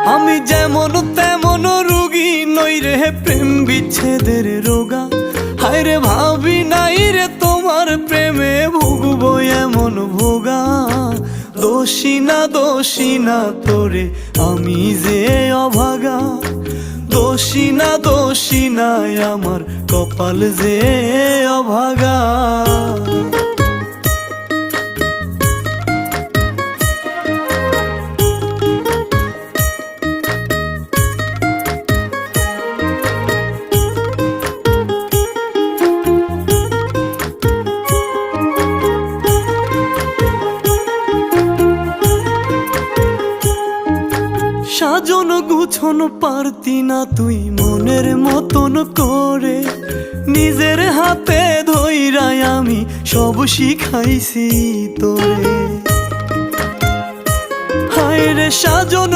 আমি যেমন তেমন রোগী নই রে প্রেম বিচ্ছেদের রোগা। হায়রে ভাবি নাই রে তোমার প্রেমে ভুগবো এমন ভোগা। দোষী না তোরে আমি যে অভাগা। দোষী না আমার কপাল যে অভাগা। সাজন গুছন পারতি না তুই মনের মতন করে। নিজের হাতে ধইরাই আমি সব শিখাইছি তোরে। হায়রে সাজন